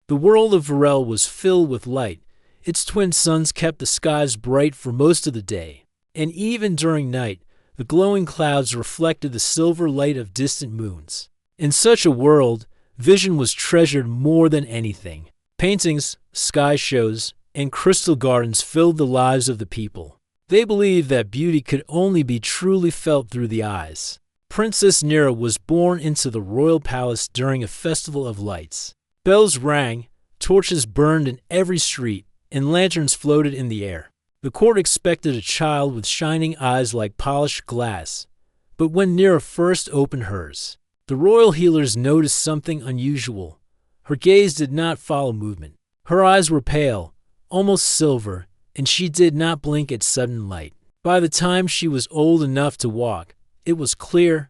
The world of Varel was filled with light. Its twin suns kept the skies bright for most of the day, and even during night, the glowing clouds reflected the silver light of distant moons. In such a world, vision was treasured more than anything. Paintings, sky shows, and crystal gardens filled the lives of the people. They believed that beauty could only be truly felt through the eyes. Princess Nira was born into the royal palace during a festival of lights. Bells rang, torches burned in every street, and lanterns floated in the air. The court expected a child with shining eyes like polished glass. But when Nira first opened hers, the royal healers noticed something unusual. Her gaze did not follow movement. Her eyes were pale, almost silver, and she did not blink at sudden light. By the time she was old enough to walk, it was clear.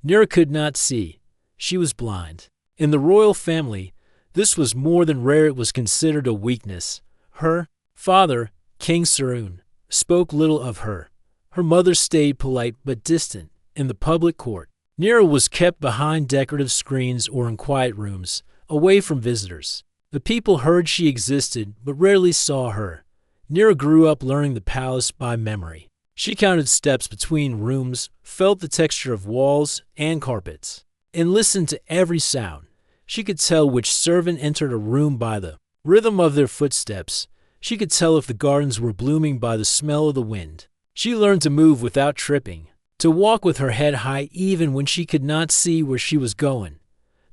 Nira could not see. She was blind. In the royal family, this was more than rare. It was considered a weakness. Her father, King Sarun, spoke little of her. Her mother stayed polite but distant. In the public court, Nira was kept behind decorative screens or in quiet rooms, away from visitors. The people heard she existed but rarely saw her. Nira grew up learning the palace by memory. She counted steps between rooms, felt the texture of walls and carpets, and listened to every sound. She could tell which servant entered a room by the rhythm of their footsteps. She could tell if the gardens were blooming by the smell of the wind. She learned to move without tripping, to walk with her head high even when she could not see where she was going.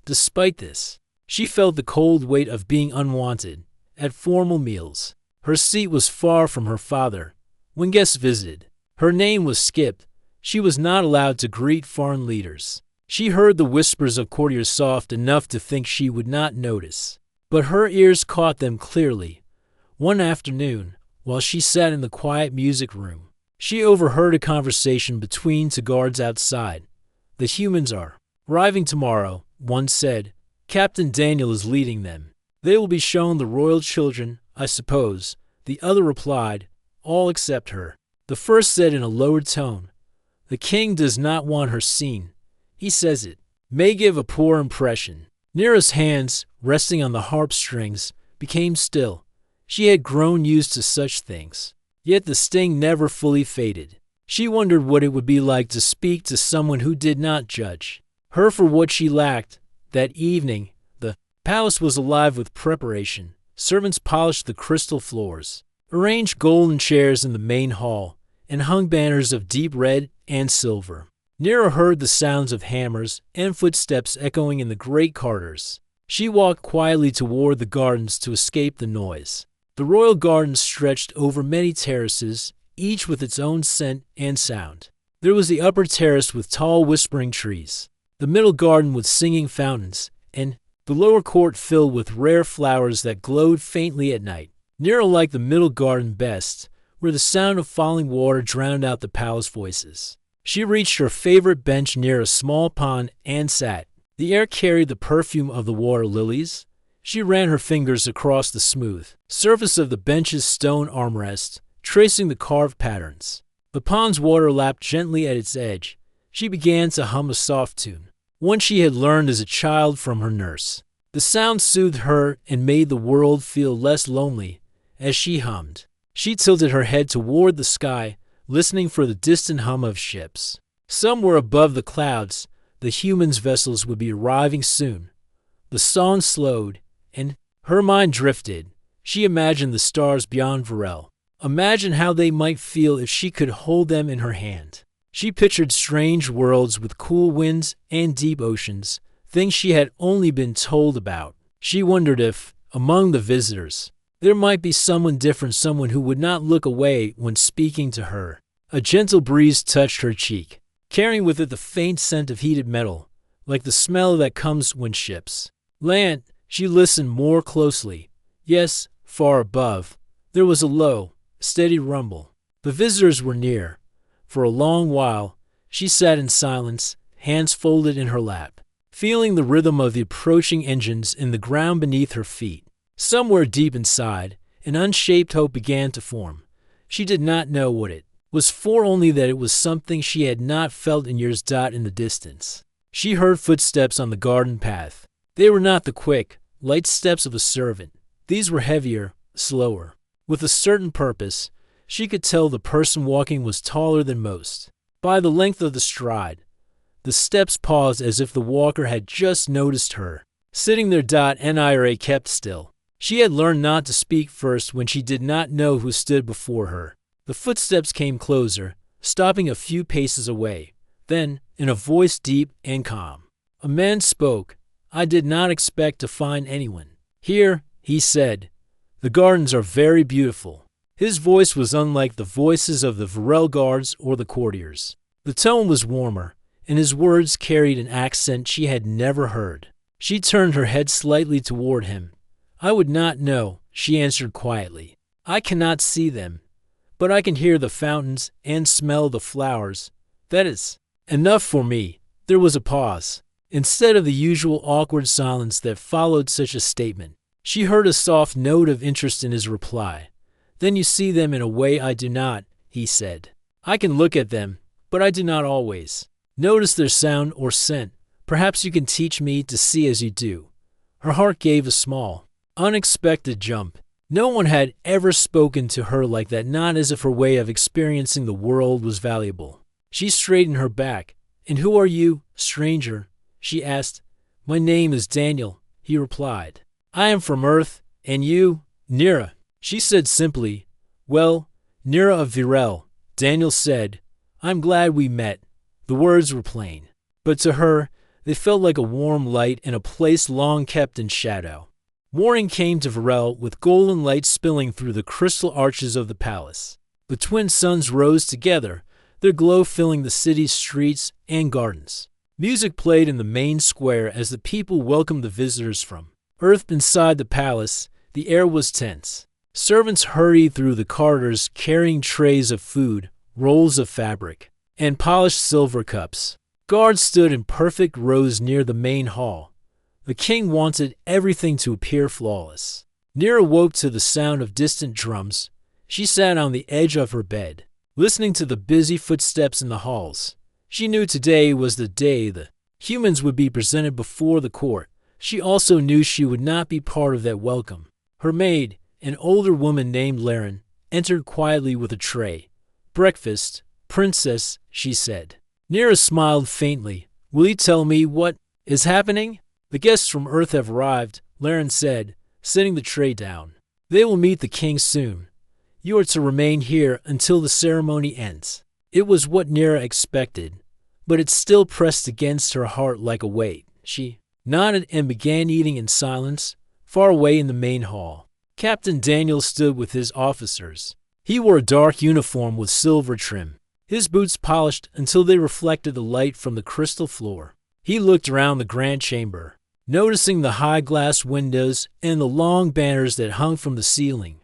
Despite this, she felt the cold weight of being unwanted. At formal meals, her seat was far from her father. When guests visited, her name was skipped. She was not allowed to greet foreign leaders. She heard the whispers of courtiers soft enough to think she would not notice, but her ears caught them clearly. One afternoon, while she sat in the quiet music room, she overheard a conversation between two guards outside. "The humans are arriving tomorrow," one said. "Captain Daniel is leading them. They will be shown the royal children, I suppose." The other replied, "All except her." The first said in a lowered tone, "The king does not want her seen. He says it may give a poor impression." Nira's hands, resting on the harp strings, became still. She had grown used to such things, yet the sting never fully faded. She wondered what it would be like to speak to someone who did not judge her for what she lacked. That evening, the palace was alive with preparation. Servants polished the crystal floors, arranged golden chairs in the main hall, and hung banners of deep red and silver. Nira heard the sounds of hammers and footsteps echoing in the great corridors. She walked quietly toward the gardens to escape the noise. The royal gardens stretched over many terraces, each with its own scent and sound. There was the upper terrace with tall whispering trees, the middle garden with singing fountains, and the lower court filled with rare flowers that glowed faintly at night. Nira liked the middle garden best, where the sound of falling water drowned out the palace voices. She reached her favorite bench near a small pond and sat. The air carried the perfume of the water lilies. She ran her fingers across the smooth surface of the bench's stone armrest, tracing the carved patterns. The pond's water lapped gently at its edge. She began to hum a soft tune, one she had learned as a child from her nurse. The sound soothed her and made the world feel less lonely. As she hummed, she tilted her head toward the sky, listening for the distant hum of ships. Somewhere above the clouds, the humans' vessels would be arriving soon. The song slowed, and her mind drifted. She imagined the stars beyond Varel. Imagined how they might feel if she could hold them in her hand. She pictured strange worlds with cool winds and deep oceans, things she had only been told about. She wondered if, among the visitors, there might be someone different, someone who would not look away when speaking to her. A gentle breeze touched her cheek, carrying with it the faint scent of heated metal, like the smell that comes when ships land. She listened more closely. Yes, far above, there was a low, steady rumble. The visitors were near. For a long while, she sat in silence, hands folded in her lap, feeling the rhythm of the approaching engines in the ground beneath her feet. Somewhere deep inside, an unshaped hope began to form. She did not know what it was for, only that it was something she had not felt in years. In the distance, she heard footsteps on the garden path. They were not the quick, light steps of a servant. These were heavier, slower. With a certain purpose, she could tell the person walking was taller than most. By the length of the stride, the steps paused as if the walker had just noticed her. Sitting there, Nira kept still. She had learned not to speak first when she did not know who stood before her. The footsteps came closer, stopping a few paces away. Then, in a voice deep and calm, a man spoke. "I did not expect to find anyone here," he said. "The gardens are very beautiful." His voice was unlike the voices of the Varel guards or the courtiers. The tone was warmer, and his words carried an accent she had never heard. She turned her head slightly toward him. "I would not know," she answered quietly. "I cannot see them, but I can hear the fountains and smell the flowers. That is enough for me." There was a pause. Instead of the usual awkward silence that followed such a statement, she heard a soft note of interest in his reply. "Then you see them in a way I do not," he said. "I can look at them, but I do not always notice their sound or scent. Perhaps you can teach me to see as you do." Her heart gave a small, unexpected jump. No one had ever spoken to her like that, not as if her way of experiencing the world was valuable. She straightened her back. "And who are you, stranger?" she asked. "My name is Daniel," he replied. "I am from Earth, and you?" "Nira," she said simply. "Well, Nira of Virel," Daniel said. "I'm glad we met." The words were plain, but to her, they felt like a warm light in a place long kept in shadow. Morning came to Virel with golden light spilling through the crystal arches of the palace. The twin suns rose together, their glow filling the city's streets and gardens. Music played in the main square as the people welcomed the visitors from Earth. Inside the palace, the air was tense. Servants hurried through the corridors carrying trays of food, rolls of fabric, and polished silver cups. Guards stood in perfect rows near the main hall. The king wanted everything to appear flawless. Nira woke to the sound of distant drums. She sat on the edge of her bed, listening to the busy footsteps in the halls. She knew today was the day the humans would be presented before the court. She also knew she would not be part of that welcome. Her maid, an older woman named Laren, entered quietly with a tray. "Breakfast, princess," she said. Nira smiled faintly. "Will you tell me what is happening?" "The guests from Earth have arrived," Laren said, setting the tray down. "They will meet the king soon. You are to remain here until the ceremony ends." It was what Nira expected, but it still pressed against her heart like a weight. She nodded and began eating in silence, far away in the main hall. Captain Daniel stood with his officers. He wore a dark uniform with silver trim, his boots polished until they reflected the light from the crystal floor. He looked around the grand chamber, noticing the high glass windows and the long banners that hung from the ceiling.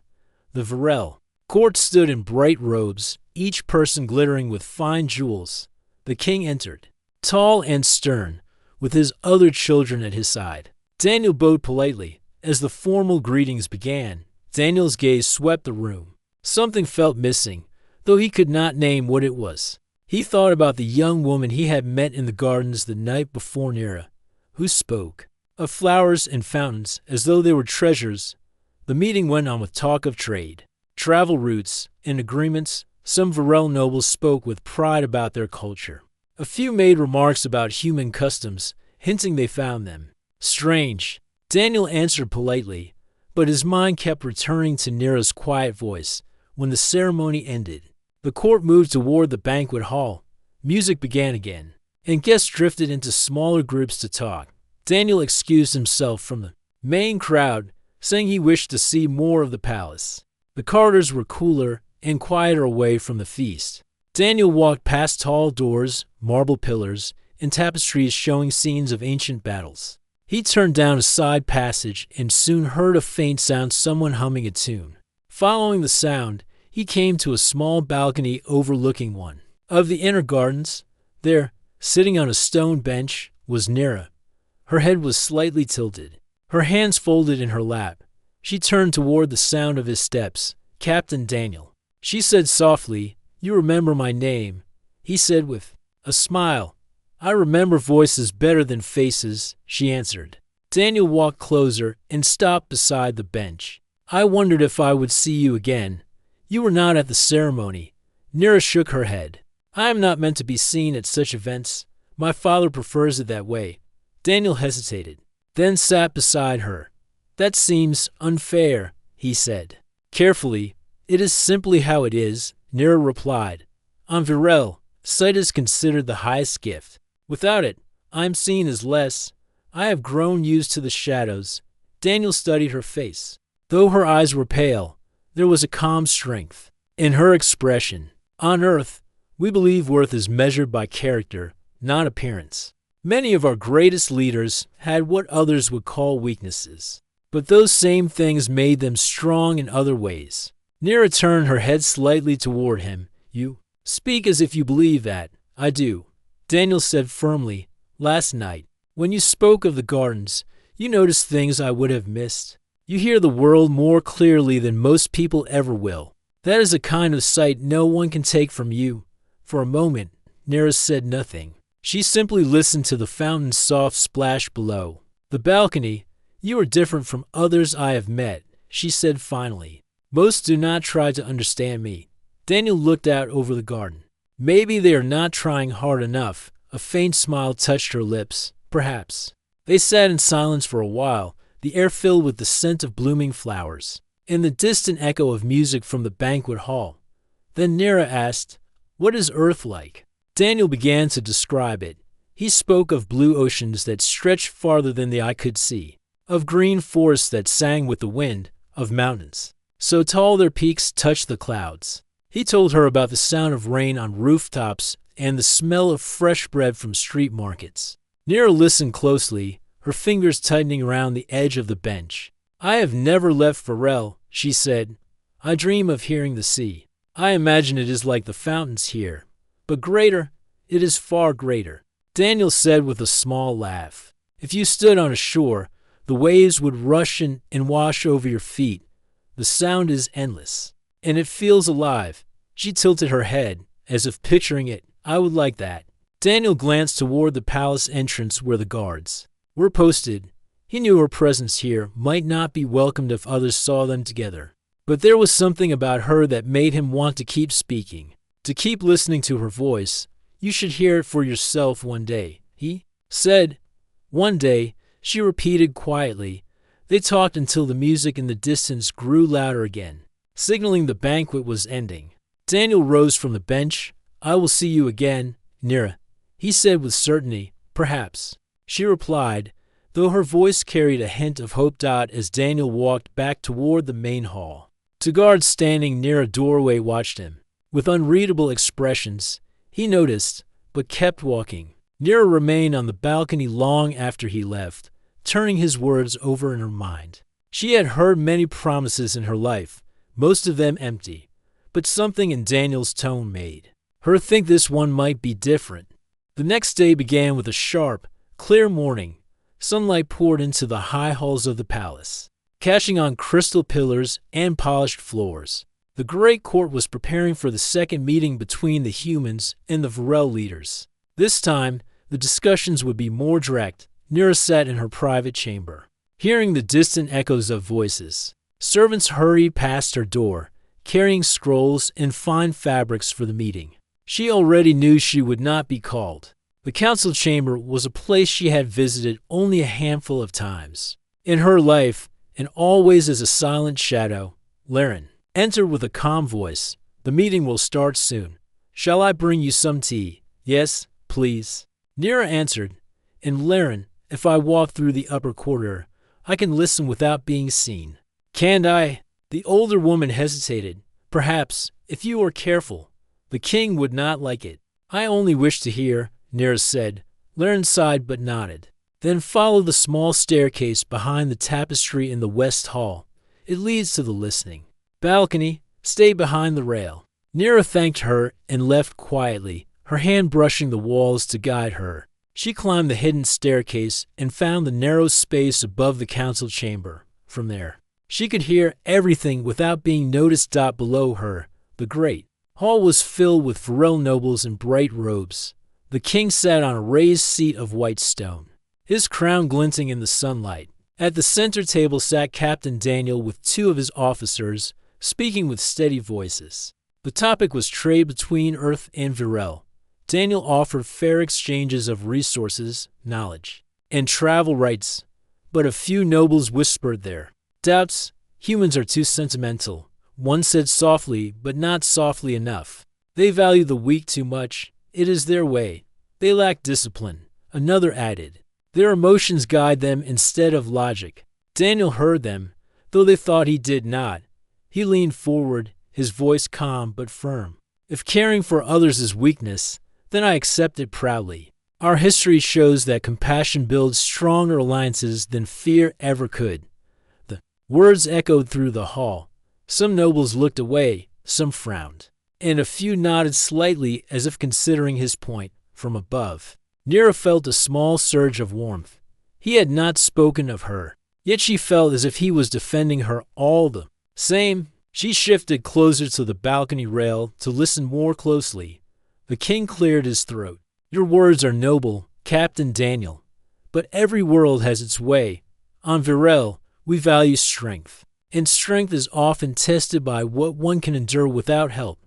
The Virel court stood in bright robes, each person glittering with fine jewels. The king entered, tall and stern, with his other children at his side. Daniel bowed politely. As the formal greetings began, Daniel's gaze swept the room. Something felt missing, though he could not name what it was. He thought about the young woman he had met in the gardens the night before. Nira, who spoke of flowers and fountains as though they were treasures. The meeting went on with talk of trade, travel routes, and agreements. Some Virel nobles spoke with pride about their culture. A few made remarks about human customs, hinting they found them strange. Daniel answered politely, but his mind kept returning to Nira's quiet voice. When the ceremony ended, the court moved toward the banquet hall. Music began again, and guests drifted into smaller groups to talk. Daniel excused himself from the main crowd, saying he wished to see more of the palace. The corridors were cooler and quieter away from the feast. Daniel walked past tall doors, marble pillars, and tapestries showing scenes of ancient battles. He turned down a side passage and soon heard a faint sound, someone humming a tune. Following the sound, he came to a small balcony overlooking one of the inner gardens. There, sitting on a stone bench, was Nira. Her head was slightly tilted, her hands folded in her lap. She turned toward the sound of his steps. "Captain Daniel," she said softly. "You remember my name," he said with a smile. "I remember voices better than faces," she answered. Daniel walked closer and stopped beside the bench. I wondered if I would see you again. You were not at the ceremony. Nira shook her head. I am not meant to be seen at such events. My father prefers it that way. Daniel hesitated, then sat beside her. That seems unfair, he said. Carefully, it is simply how it is, Nira replied. On Virel, sight is considered the highest gift. Without it, I am seen as less. I have grown used to the shadows. Daniel studied her face. Though her eyes were pale, there was a calm strength in her expression. On Earth, we believe worth is measured by character, not appearance. Many of our greatest leaders had what others would call weaknesses, but those same things made them strong in other ways. Nira turned her head slightly toward him. You speak as if you believe that. I do. Daniel said firmly. Last night, when you spoke of the gardens, you noticed things I would have missed. You hear the world more clearly than most people ever will. That is a kind of sight no one can take from you. For a moment, Nira said nothing. She simply listened to the fountain's soft splash below. The balcony, you are different from others I have met, she said finally. Most do not try to understand me. Daniel looked out over the garden. Maybe they are not trying hard enough. A faint smile touched her lips. Perhaps. They sat in silence for a while, the air filled with the scent of blooming flowers, and the distant echo of music from the banquet hall. Then Nira asked, What is Earth like? Daniel began to describe it. He spoke of blue oceans that stretched farther than the eye could see, of green forests that sang with the wind, of mountains so tall their peaks touched the clouds. He told her about the sound of rain on rooftops and the smell of fresh bread from street markets. Nira listened closely, her fingers tightening around the edge of the bench. I have never left Virel, she said. I dream of hearing the sea. I imagine it is like the fountains here. But greater, it is far greater. Daniel said with a small laugh. If you stood on a shore, the waves would rush in and wash over your feet. The sound is endless, and it feels alive. She tilted her head, as if picturing it. I would like that. Daniel glanced toward the palace entrance where the guards were posted. He knew her presence here might not be welcomed if others saw them together. But there was something about her that made him want to keep speaking, to keep listening to her voice. You should hear it for yourself one day, he said. One day, she repeated quietly. They talked until the music in the distance grew louder again, signaling the banquet was ending. Daniel rose from the bench. I will see you again, Nira, he said with certainty. Perhaps, she replied, though her voice carried a hint of hope. As Daniel walked back toward the main hall, two guards standing near a doorway watched him. With unreadable expressions, he noticed, but kept walking. Nira remained on the balcony long after he left, turning his words over in her mind. She had heard many promises in her life, most of them empty, but something in Daniel's tone made her think this one might be different. The next day began with a sharp, clear morning. Sunlight poured into the high halls of the palace, catching on crystal pillars and polished floors. The great court was preparing for the second meeting between the humans and the Virel leaders. This time, the discussions would be more direct. Nira sat in her private chamber, hearing the distant echoes of voices. Servants hurried past her door, carrying scrolls and fine fabrics for the meeting. She already knew she would not be called. The council chamber was a place she had visited only a handful of times in her life, and always as a silent shadow. Laren entered with a calm voice. The meeting will start soon. Shall I bring you some tea? Yes, please. Nira answered. And Laren, if I walk through the upper corridor, I can listen without being seen. Can't I? The older woman hesitated. Perhaps, if you are careful. The king would not like it. I only wish to hear, Nira said. Laren sighed but nodded. Then follow the small staircase behind the tapestry in the west hall. It leads to the listening balcony. Stay behind the rail. Nira thanked her and left quietly, her hand brushing the walls to guide her. She climbed the hidden staircase and found the narrow space above the council chamber. From there, she could hear everything without being noticed. Below her, the great hall was filled with Virel nobles in bright robes. The king sat on a raised seat of white stone. his crown glinting in the sunlight. At the center table sat Captain Daniel with two of his officers, speaking with steady voices. The topic was trade between Earth and Virel. Daniel offered fair exchanges of resources, knowledge, and travel rights, but a few nobles whispered their doubts. Humans are too sentimental, one said softly, but not softly enough. They value the weak too much. It is their way. They lack discipline, another added. Their emotions guide them instead of logic. Daniel heard them, though they thought he did not. He leaned forward, his voice calm but firm. If caring for others is weakness, then I accept it proudly. Our history shows that compassion builds stronger alliances than fear ever could. The words echoed through the hall. Some nobles looked away, some frowned, and a few nodded slightly as if considering his point. From above, Nira felt a small surge of warmth. He had not spoken of her, yet she felt as if he was defending her all the same. She shifted closer to the balcony rail to listen more closely. The king cleared his throat. Your words are noble, Captain Daniel, but every world has its way. On Virel, we value strength, and strength is often tested by what one can endure without help.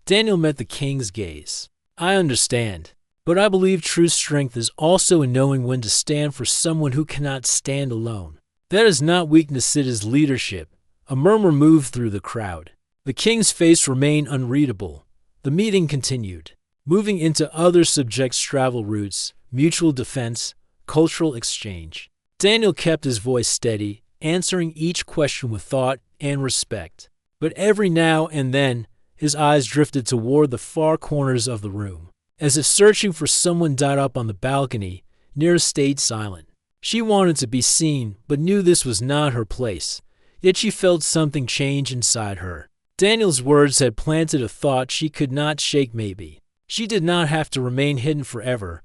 Daniel met the king's gaze. I understand, but I believe true strength is also in knowing when to stand for someone who cannot stand alone. That is not weakness, it is leadership. A murmur moved through the crowd. The king's face remained unreadable. The meeting continued, moving into other subjects: travel routes, mutual defense, cultural exchange. Daniel kept his voice steady, answering each question with thought and respect. But every now and then, his eyes drifted toward the far corners of the room. As if searching for someone died up on the balcony, Nira stayed silent. She wanted to be seen, but knew this was not her place. Yet she felt something change inside her. Daniel's words had planted a thought she could not shake. Maybe she did not have to remain hidden forever.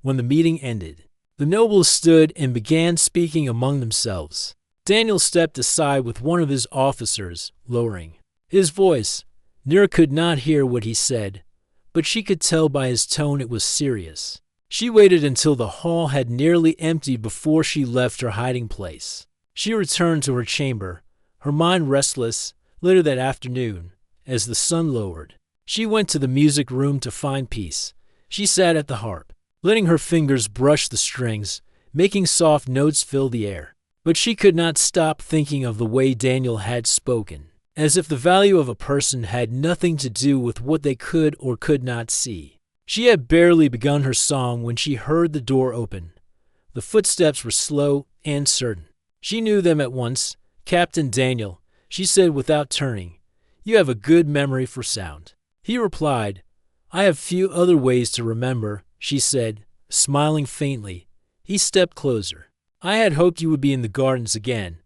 When the meeting ended, the nobles stood and began speaking among themselves. Daniel stepped aside with one of his officers, lowering his voice. Nira could not hear what he said, but she could tell by his tone it was serious. She waited until the hall had nearly emptied before she left her hiding place. She returned to her chamber, her mind restless. Later that afternoon, as the sun lowered, she went to the music room to find peace. She sat at the harp, letting her fingers brush the strings, making soft notes fill the air. But she could not stop thinking of the way Daniel had spoken, as if the value of a person had nothing to do with what they could or could not see. She had barely begun her song when she heard the door open. The footsteps were slow and certain. She knew them at once. Captain Daniel, she said without turning. You have a good memory for sound. He replied, I have few other ways to remember, she said, smiling faintly. He stepped closer. I had hoped you would be in the gardens again,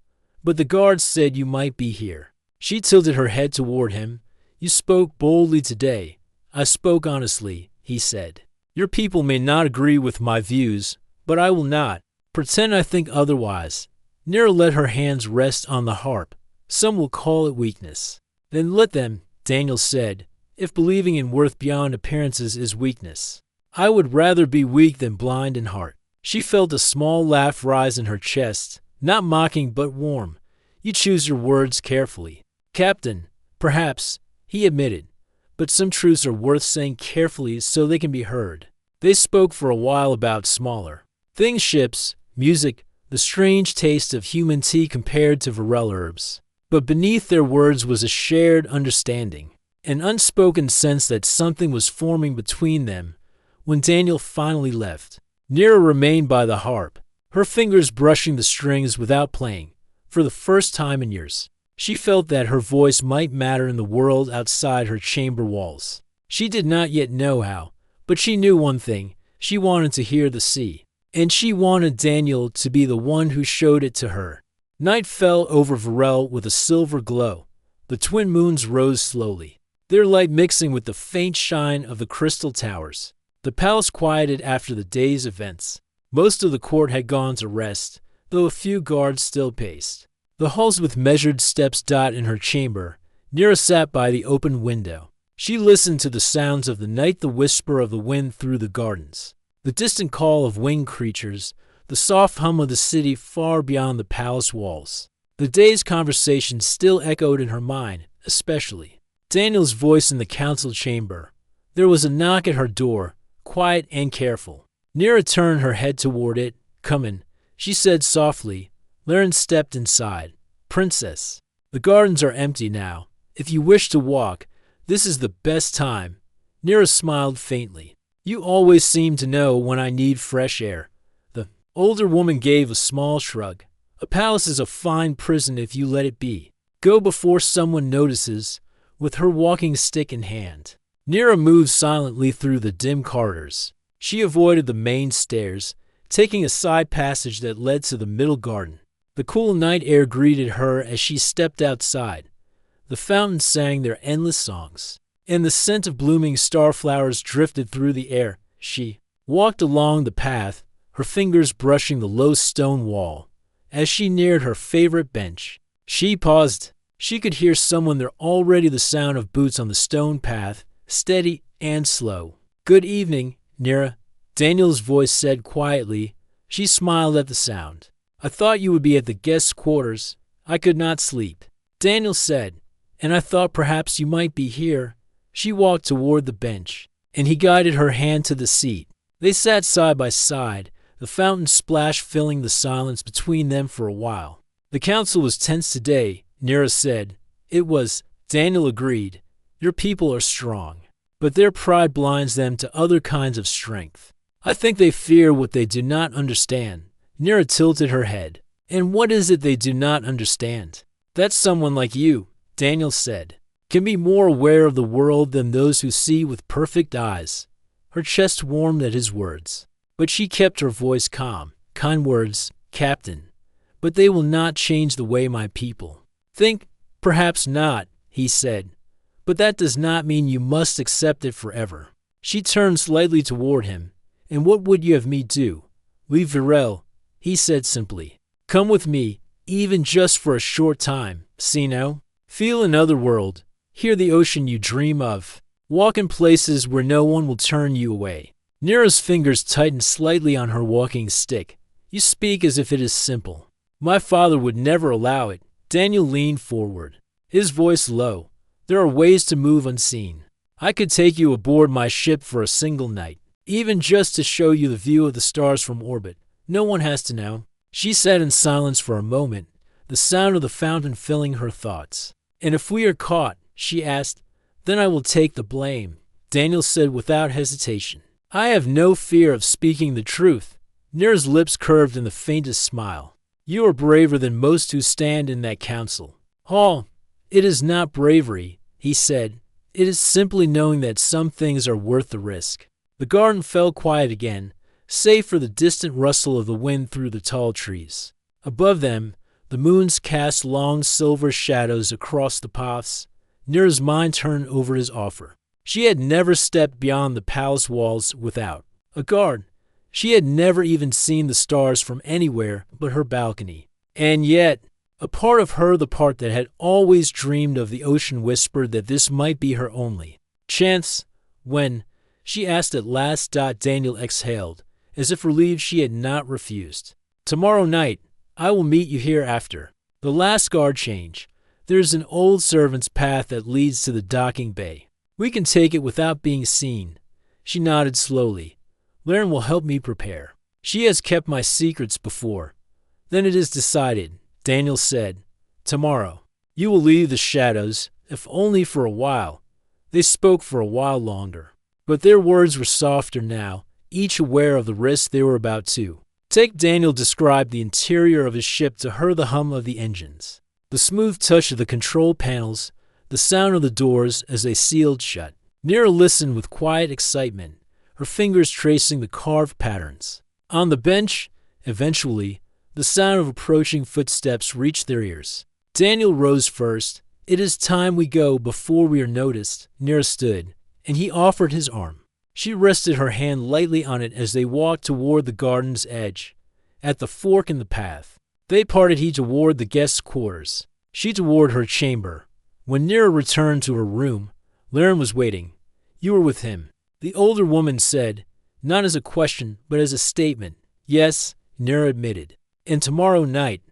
but the guards said you might be here. She tilted her head toward him. You spoke boldly today. I spoke honestly, he said. Your people may not agree with my views, but I will not pretend I think otherwise. Nira let her hands rest on the harp. Some will call it weakness. Then let them, Daniel said, if believing in worth beyond appearances is weakness. I would rather be weak than blind in heart. She felt a small laugh rise in her chest, not mocking but warm. You choose your words carefully. Captain, perhaps, he admitted, but some truths are worth saying carefully so they can be heard. They spoke for a while about smaller things: ships, music, the strange taste of human tea compared to Virel herbs. But beneath their words was a shared understanding, an unspoken sense that something was forming between them. When Daniel finally left, Nira remained by the harp, her fingers brushing the strings without playing. For the first time in years, she felt that her voice might matter in the world outside her chamber walls. She did not yet know how, but she knew one thing: she wanted to hear the sea. And she wanted Daniel to be the one who showed it to her. Night fell over Virel with a silver glow. The twin moons rose slowly, their light mixing with the faint shine of the crystal towers. The palace quieted after the day's events. Most of the court had gone to rest, though a few guards still paced. The halls with measured steps dot in her chamber. Nira sat by the open window. She listened to the sounds of the night, the whisper of the wind through the gardens, the distant call of winged creatures, the soft hum of the city far beyond the palace walls. The day's conversation still echoed in her mind, especially Daniel's voice in the council chamber. There was a knock at her door, quiet and careful. Nira turned her head toward it. "Come in," she said softly. Laren stepped inside. "Princess, the gardens are empty now. If you wish to walk, this is the best time." Nira smiled faintly. "You always seem to know when I need fresh air." The older woman gave a small shrug. "A palace is a fine prison if you let it be. Go before someone notices," with her walking stick in hand. Nira moved silently through the dim corridors. She avoided the main stairs, taking a side passage that led to the middle garden. The cool night air greeted her as she stepped outside. The fountains sang their endless songs, and the scent of blooming starflowers drifted through the air. She walked along the path, her fingers brushing the low stone wall. As she neared her favorite bench, she paused. She could hear someone there already, the sound of boots on the stone path, steady and slow. "Good evening, Nira," Daniel's voice said quietly. She smiled at the sound. "I thought you would be at the guest quarters. I could not sleep," Daniel said, "and I thought perhaps you might be here." She walked toward the bench, and he guided her hand to the seat. They sat side by side, the fountain splash filling the silence between them for a while. "The council was tense today," Nira said. "It was," Daniel agreed. "Your people are strong, but their pride blinds them to other kinds of strength. I think they fear what they do not understand." Nira tilted her head. "And what is it they do not understand?" "That someone like you," Daniel said, "can be more aware of the world than those who see with perfect eyes." Her chest warmed at his words, but she kept her voice calm. "Kind words, Captain, but they will not change the way my people think." "Perhaps not," he said, "but that does not mean you must accept it forever." She turned slightly toward him. "And what would you have me do?" "Leave Virel," he said simply. "Come with me, even just for a short time. See now? Feel another world. Hear the ocean you dream of. Walk in places where no one will turn you away." Nira's fingers tightened slightly on her walking stick. "You speak as if it is simple." "My father would never allow it." Daniel leaned forward, his voice low. "There are ways to move unseen. I could take you aboard my ship for a single night, even just to show you the view of the stars from orbit. No one has to know." She sat in silence for a moment, the sound of the fountain filling her thoughts. "And if we are caught," she asked, "then I will take the blame," Daniel said without hesitation. "I have no fear of speaking the truth." Nira's lips curved in the faintest smile. "You are braver than most who stand in that council." "Hall, it is not bravery," he said. "It is simply knowing that some things are worth the risk." The garden fell quiet again, save for the distant rustle of the wind through the tall trees. Above them, the moons cast long silver shadows across the paths. Nira's mind turned over his offer. She had never stepped beyond the palace walls without a guard. She had never even seen the stars from anywhere but her balcony. And yet, a part of her, the part that had always dreamed of the ocean, whispered that this might be her only chance. "When?" she asked at last. Daniel exhaled, as if relieved she had not refused. "Tomorrow night. I will meet you here after the last guard change. There's an old servant's path that leads to the docking bay. We can take it without being seen." She nodded slowly. "Laren will help me prepare. She has kept my secrets before." "Then it is decided," Daniel said. "Tomorrow. You will leave the shadows, if only for a while." They spoke for a while longer, but their words were softer now, each aware of the risk they were about to take. Daniel described the interior of his ship, to her the hum of the engines, the smooth touch of the control panels, the sound of the doors as they sealed shut. Nira listened with quiet excitement, her fingers tracing the carved patterns. On the bench, eventually, the sound of approaching footsteps reached their ears. Daniel rose first. "It is time we go before we are noticed." Nira stood, and he offered his arm. She rested her hand lightly on it as they walked toward the garden's edge. At the fork in the path, they parted, he toward the guest quarters, she toward her chamber. When Nira returned to her room, Laren was waiting. "You were with him," the older woman said, not as a question but as a statement. "Yes," Nira admitted. And tomorrow night,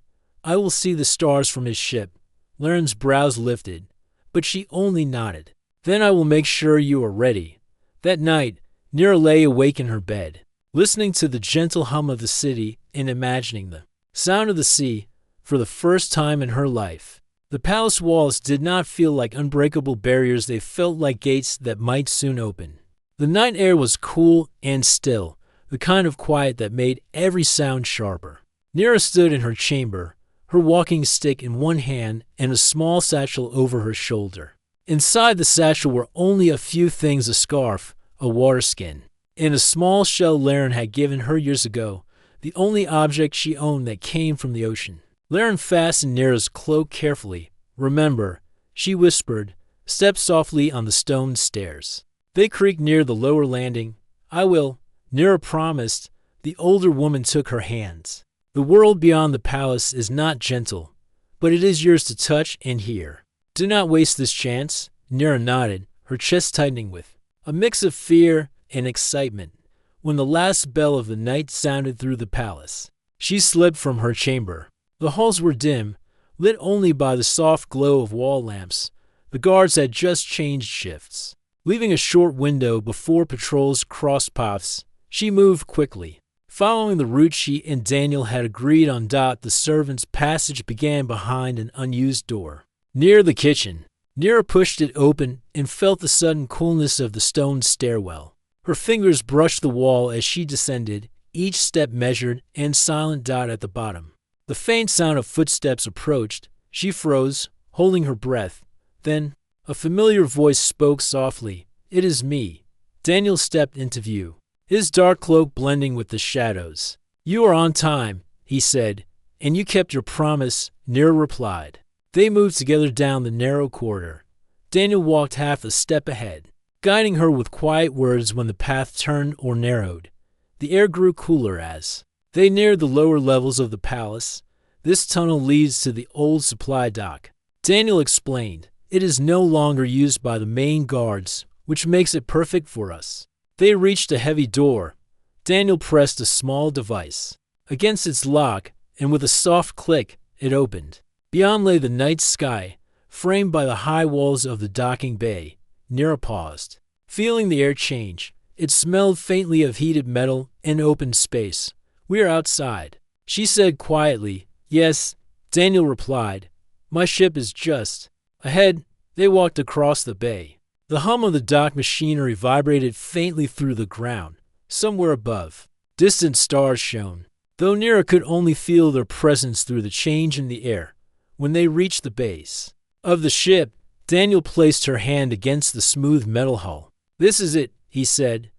I will see the stars from his ship. Laren's brows lifted, but she only nodded. Then I will make sure you are ready. That night, Nira lay awake in her bed, listening to the gentle hum of the city and imagining the sound of the sea for the first time in her life. The palace walls did not feel like unbreakable barriers, they felt like gates that might soon open. The night air was cool and still, the kind of quiet that made every sound sharper. Nira stood in her chamber, her walking stick in one hand and a small satchel over her shoulder. Inside the satchel were only a few things: a scarf, a water skin, and a small shell Laren had given her years ago, the only object she owned that came from the ocean. Laren fastened Nira's cloak carefully. Remember, she whispered, step softly on the stone stairs. They creaked near the lower landing. I will, Nira promised. The older woman took her hands. The world beyond the palace is not gentle, but it is yours to touch and hear. Do not waste this chance. Nira nodded, her chest tightening with a mix of fear and excitement. When the last bell of the night sounded through the palace, she slipped from her chamber. The halls were dim, lit only by the soft glow of wall lamps. The guards had just changed shifts. Leaving a short window before patrols crossed paths, she moved quickly. Following the route she and Daniel had agreed on, the servant's passage began behind an unused door. Near the kitchen, Nira pushed it open and felt the sudden coolness of the stone stairwell. Her fingers brushed the wall as she descended, each step measured and silent. At the bottom, the faint sound of footsteps approached. She froze, holding her breath. Then, a familiar voice spoke softly. It is me. Daniel stepped into view, his dark cloak blending with the shadows. You are on time, he said, and you kept your promise, Nira replied. They moved together down the narrow corridor. Daniel walked half a step ahead, guiding her with quiet words. When the path turned or narrowed, the air grew cooler as they neared the lower levels of the palace. This tunnel leads to the old supply dock, Daniel explained. It is no longer used by the main guards, which makes it perfect for us. They reached a heavy door. Daniel pressed a small device against its lock, and with a soft click, it opened. Beyond lay the night sky, framed by the high walls of the docking bay. Nira paused, feeling the air change. It smelled faintly of heated metal and open space. We are outside, she said quietly. Yes, Daniel replied. My ship is just ahead. They walked across the bay. The hum of the dock machinery vibrated faintly through the ground. Somewhere above, distant stars shone, though Nira could only feel their presence through the change in the air. When they reached the base of the ship, Daniel placed her hand against the smooth metal hull. This is it, he said.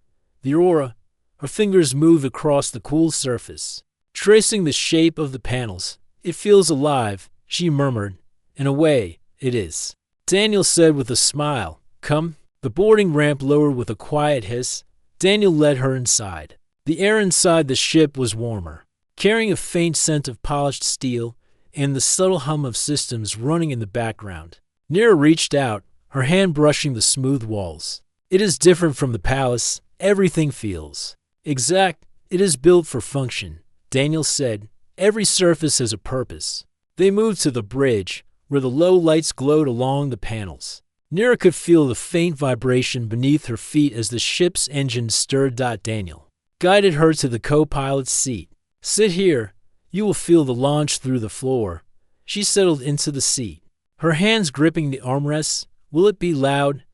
The aurora. Her fingers moved across the cool surface, tracing the shape of the panels. It feels alive, she murmured. In a way, it is, Daniel said with a smile. Come. The boarding ramp lowered with a quiet hiss. Daniel led her inside. The air inside the ship was warmer, carrying a faint scent of polished steel and the subtle hum of systems running in the background. Nira reached out, her hand brushing the smooth walls. It is different from the palace. Everything feels exact. It is built for function, Daniel said. Every surface has a purpose. They moved to the bridge, where the low lights glowed along the panels. Nira could feel the faint vibration beneath her feet as the ship's engine stirred. Daniel guided her to the co-pilot's seat. Sit here. You will feel the launch through the floor. She settled into the seat, her hands gripping the armrests. Will it be loud?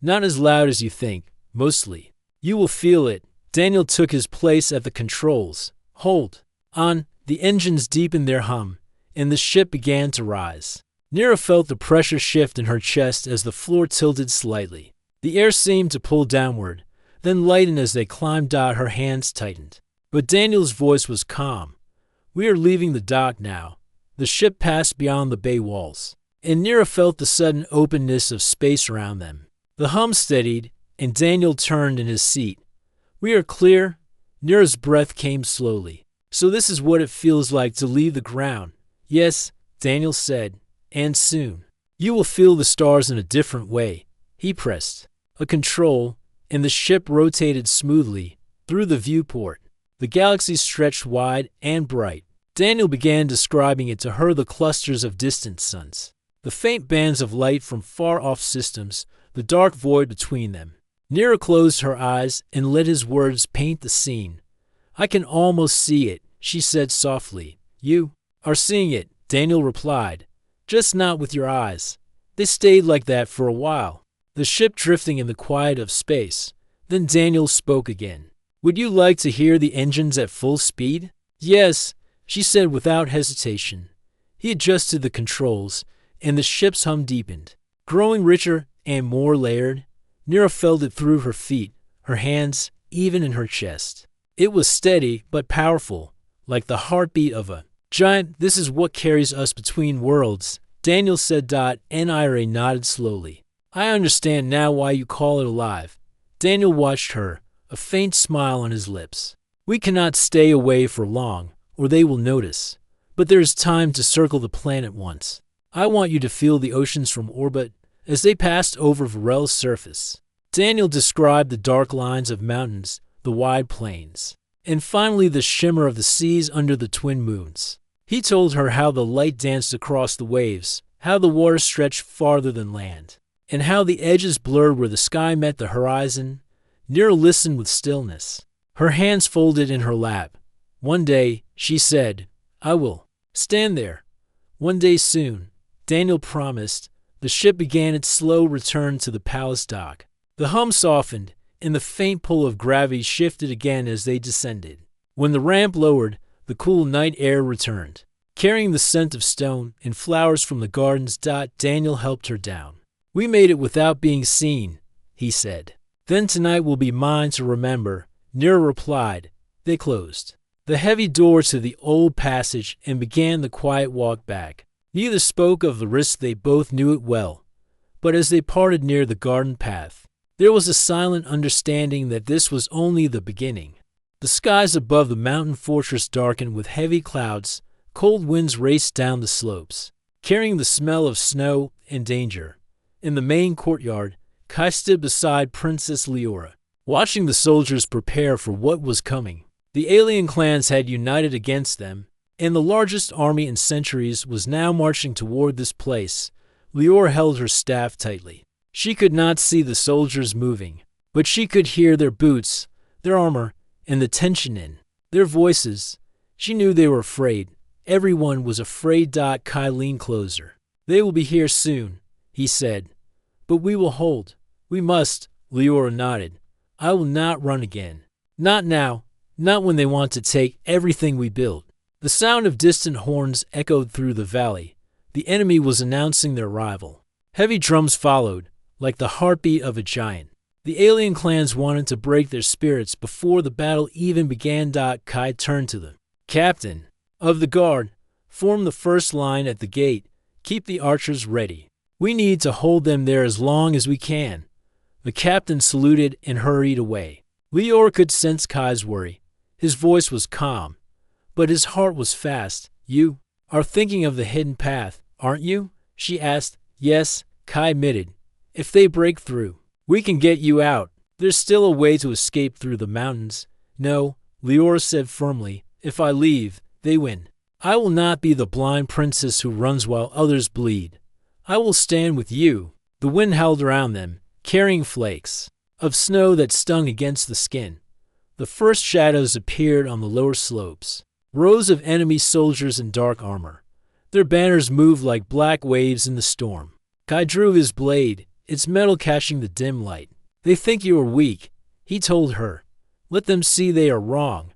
Not as loud as you think, mostly. You will feel it. Daniel took his place at the controls. Hold on. The engines deepened their hum, and the ship began to rise. Nira felt the pressure shift in her chest as the floor tilted slightly. The air seemed to pull downward, then lighten as they climbed. Her hands tightened. But Daniel's voice was calm. We are leaving the dock now. The ship passed beyond the bay walls, and Nira felt the sudden openness of space around them. The hum steadied, and Daniel turned in his seat. We are clear. Nira's breath came slowly. So this is what it feels like to leave the ground. Yes, Daniel said, and soon. You will feel the stars in a different way. He pressed a control, and the ship rotated smoothly through the viewport. The galaxy stretched wide and bright. Daniel began describing it to her, the clusters of distant suns, the faint bands of light from far-off systems, the dark void between them. Nira closed her eyes and let his words paint the scene. "I can almost see it," she said softly. "You are seeing it," Daniel replied. "Just not with your eyes." They stayed like that for a while, the ship drifting in the quiet of space. Then Daniel spoke again. "Would you like to hear the engines at full speed?" "Yes," she said without hesitation. He adjusted the controls, and the ship's hum deepened, growing richer and more layered. Nira felt it through her feet, her hands, even in her chest. It was steady but powerful, like the heartbeat of a giant. "This is what carries us between worlds," Daniel said. Nira nodded slowly. "I understand now why you call it alive." Daniel watched her, a faint smile on his lips. "We cannot stay away for long, or they will notice. But there is time to circle the planet once. I want you to feel the oceans from orbit as they passed over Varel's surface." Daniel described the dark lines of mountains, the wide plains, and finally the shimmer of the seas under the twin moons. He told her how the light danced across the waves, how the water stretched farther than land, and how the edges blurred where the sky met the horizon. Nira listened with stillness, her hands folded in her lap. "One day," she said, "I will stand there. One day soon," Daniel promised. The ship began its slow return to the palace dock. The hum softened, and the faint pull of gravity shifted again as they descended. When the ramp lowered, the cool night air returned, carrying the scent of stone and flowers from the gardens. Daniel helped her down. "We made it without being seen," he said. "Then tonight will be mine to remember," Nira replied. They closed the heavy door to the old passage and began the quiet walk back. Neither spoke of the risk, they both knew it well. But as they parted near the garden path, there was a silent understanding that this was only the beginning. The skies above the mountain fortress darkened with heavy clouds. Cold winds raced down the slopes, carrying the smell of snow and danger. In the main courtyard, Kai stood beside Princess Leora, watching the soldiers prepare for what was coming. The alien clans had united against them, and the largest army in centuries was now marching toward this place. Leora held her staff tightly. She could not see the soldiers moving, but she could hear their boots, their armor, and the tension in their voices. She knew they were afraid. Everyone was afraid. Kai leaned closer. "They will be here soon," he said. "But we will hold. We must." Leora nodded. "I will not run again. Not now. Not when they want to take everything we built." The sound of distant horns echoed through the valley. The enemy was announcing their arrival. Heavy drums followed, like the heartbeat of a giant. The alien clans wanted to break their spirits before the battle even began. Kai turned to the captain of the guard. "Form the first line at the gate. Keep the archers ready. We need to hold them there as long as we can." The captain saluted and hurried away. Leora could sense Kai's worry. His voice was calm, but his heart was fast. "You are thinking of the hidden path, aren't you?" she asked. "Yes," Kai admitted. "If they break through, we can get you out. There's still a way to escape through the mountains." "No," Leora said firmly. "If I leave, they win. I will not be the blind princess who runs while others bleed. I will stand with you." The wind howled around them, carrying flakes of snow that stung against the skin. The first shadows appeared on the lower slopes. Rows of enemy soldiers in dark armor. Their banners moved like black waves in the storm. Kai drew his blade, its metal catching the dim light. "They think you are weak," he told her. "Let them see they are wrong."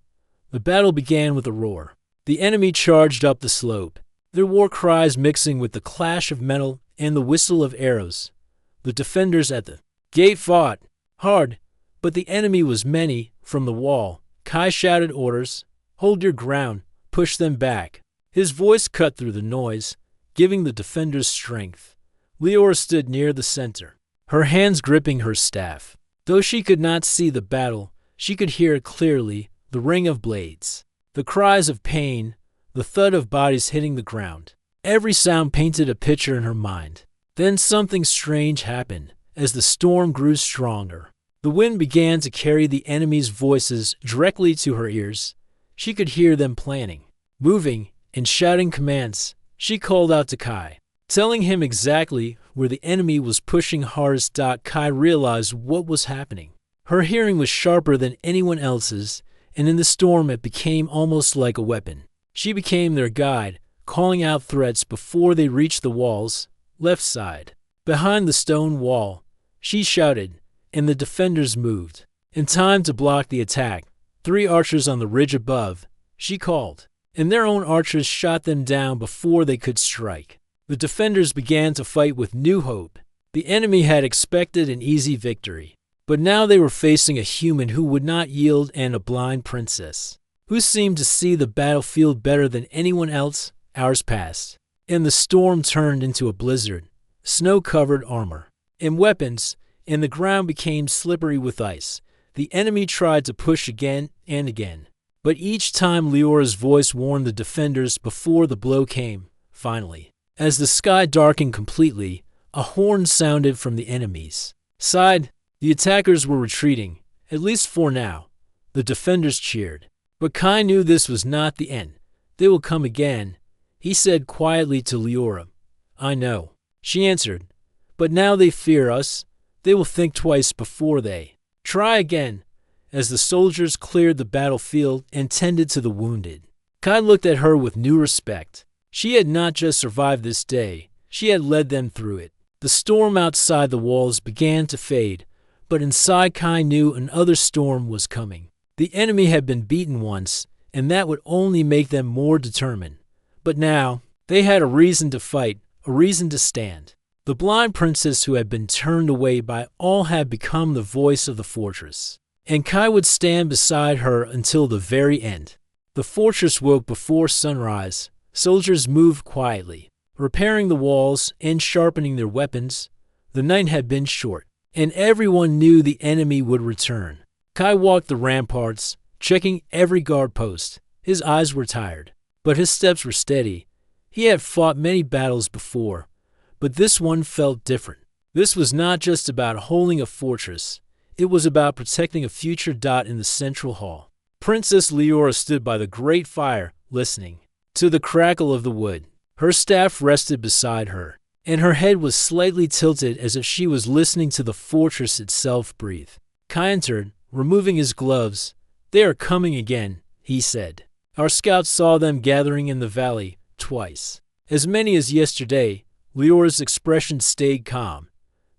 The battle began with a roar. The enemy charged up the slope, their war cries mixing with the clash of metal and the whistle of arrows. The defenders at the gate fought hard, but the enemy was many. From the wall, Kai shouted orders. "Hold your ground, push them back." His voice cut through the noise, giving the defenders strength. Leora stood near the center, her hands gripping her staff. Though she could not see the battle, she could hear it clearly, the ring of blades, the cries of pain, the thud of bodies hitting the ground. Every sound painted a picture in her mind. Then something strange happened as the storm grew stronger. The wind began to carry the enemy's voices directly to her ears. She could hear them planning, moving, and shouting commands. She called out to Kai, telling him exactly where the enemy was pushing hardest. Kai realized what was happening. Her hearing was sharper than anyone else's, and in the storm it became almost like a weapon. She became their guide, calling out threats before they reached the wall's left side. Behind the stone wall, she shouted, and the defenders moved. In time to block the attack, 3 archers on the ridge above, she called, and their own archers shot them down before they could strike. The defenders began to fight with new hope. The enemy had expected an easy victory, but now they were facing a human who would not yield and a blind princess, who seemed to see the battlefield better than anyone else. Hours passed, and the storm turned into a blizzard. Snow-covered armor and weapons, and the ground became slippery with ice. The enemy tried to push again and again, but each time Leora's voice warned the defenders before the blow came. Finally, as the sky darkened completely, a horn sounded from the enemy's side. The attackers were retreating, at least for now. The defenders cheered, but Kai knew this was not the end. They will come again, he said quietly to Leora. I know, she answered, but now they fear us. They will think twice before they try again. As the soldiers cleared the battlefield and tended to the wounded, Kai looked at her with new respect. She had not just survived this day, she had led them through it. The storm outside the walls began to fade, but inside Kai knew another storm was coming. The enemy had been beaten once, and that would only make them more determined. But now, they had a reason to fight, a reason to stand. The blind princess who had been turned away by all had become the voice of the fortress, and Kai would stand beside her until the very end. The fortress woke before sunrise. Soldiers moved quietly, repairing the walls and sharpening their weapons. The night had been short, and everyone knew the enemy would return. Kai walked the ramparts, checking every guard post. His eyes were tired, but his steps were steady. He had fought many battles before, but this one felt different. This was not just about holding a fortress. It was about protecting a future. In the central hall, Princess Leora stood by the great fire, listening to the crackle of the wood. Her staff rested beside her, and her head was slightly tilted as if she was listening to the fortress itself breathe. Kai entered, removing his gloves. They are coming again, he said. Our scouts saw them gathering in the valley twice. As many as yesterday. Leora's expression stayed calm.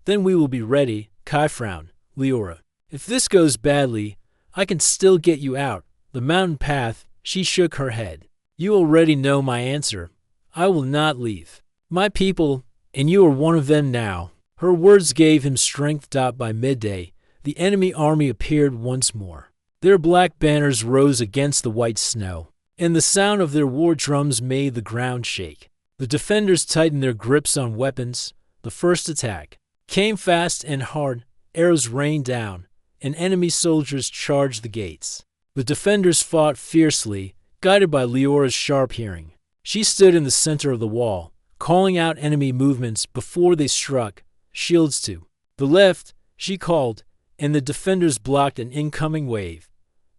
Then we will be ready, Kai frowned. Leora, if this goes badly, I can still get you out. The mountain path, she shook her head. You already know my answer. I will not leave my people, and you are one of them now. Her words gave him strength. By midday, the enemy army appeared once more. Their black banners rose against the white snow, and the sound of their war drums made the ground shake. The defenders tightened their grips on weapons. The first attack came fast and hard. Arrows rained down, and enemy soldiers charged the gates. The defenders fought fiercely, guided by Leora's sharp hearing. She stood in the center of the wall, calling out enemy movements before they struck. Shields to the left, she called, and the defenders blocked an incoming wave.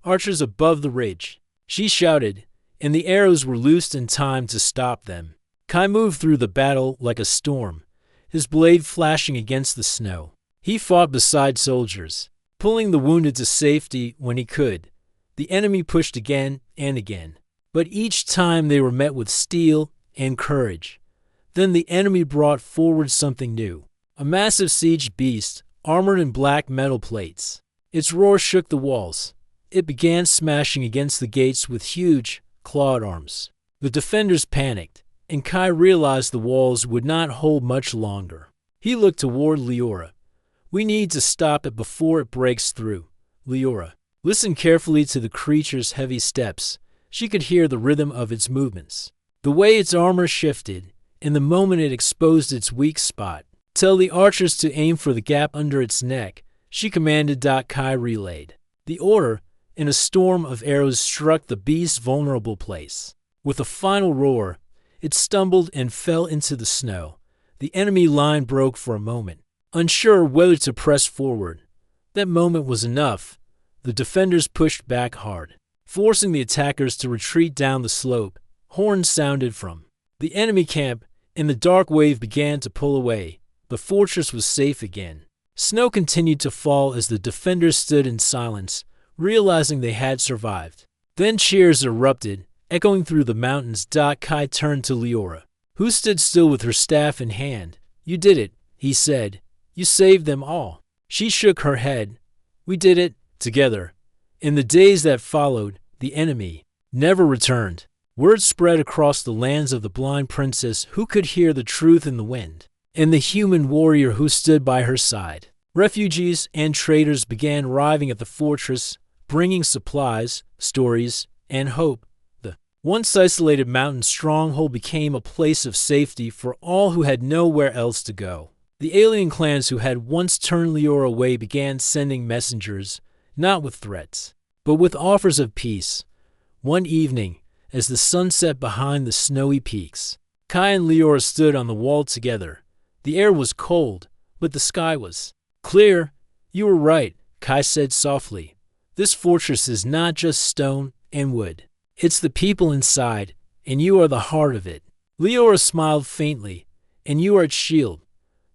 Archers above the ridge, she shouted, and the arrows were loosed in time to stop them. Kai moved through the battle like a storm, his blade flashing against the snow. He fought beside soldiers, pulling the wounded to safety when he could. The enemy pushed again and again, but each time they were met with steel and courage. Then the enemy brought forward something new, a massive siege beast, armored in black metal plates. Its roar shook the walls. It began smashing against the gates with huge, clawed arms. The defenders panicked, and Kai realized the walls would not hold much longer. He looked toward Leora. We need to stop it before it breaks through. Leora listened carefully to the creature's heavy steps. She could hear the rhythm of its movements, the way its armor shifted, and the moment it exposed its weak spot. Tell the archers to aim for the gap under its neck, she commanded. Kai relayed the order, and a storm of arrows struck the beast's vulnerable place. With a final roar, it stumbled and fell into the snow. The enemy line broke for a moment, unsure whether to press forward. That moment was enough. The defenders pushed back hard, forcing the attackers to retreat down the slope. Horns sounded from the enemy camp, and the dark wave began to pull away. The fortress was safe again. Snow continued to fall as the defenders stood in silence, realizing they had survived. Then cheers erupted, echoing through the mountains. Kai turned to Leora, who stood still with her staff in hand. "You did it," he said. "You saved them all." She shook her head. "We did it together." In the days that followed, the enemy never returned. Word spread across the lands of the blind princess who could hear the truth in the wind, and the human warrior who stood by her side. Refugees and traders began arriving at the fortress, bringing supplies, stories, and hope. The once isolated mountain stronghold became a place of safety for all who had nowhere else to go. The alien clans who had once turned Leora away began sending messengers, not with threats, but with offers of peace. One evening, as the sun set behind the snowy peaks, Kai and Leora stood on the wall together. The air was cold, but the sky was clear. "You were right," Kai said softly. "This fortress is not just stone and wood. It's the people inside, and you are the heart of it." Leora smiled faintly. "And you are its shield."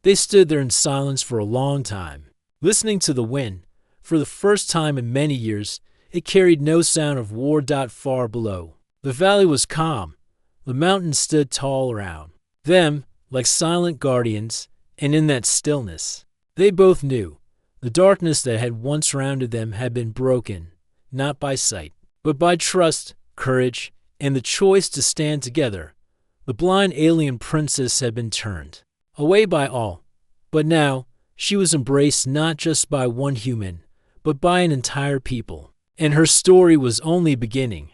They stood there in silence for a long time, listening to the wind. For the first time in many years, it carried no sound of war. Far below, the valley was calm. The mountains stood tall around them, like silent guardians, and in that stillness, they both knew the darkness that had once surrounded them had been broken, not by sight, but by trust, courage, and the choice to stand together. The blind alien princess had been turned away by all, but now she was embraced not just by one human, but by an entire people. And her story was only beginning.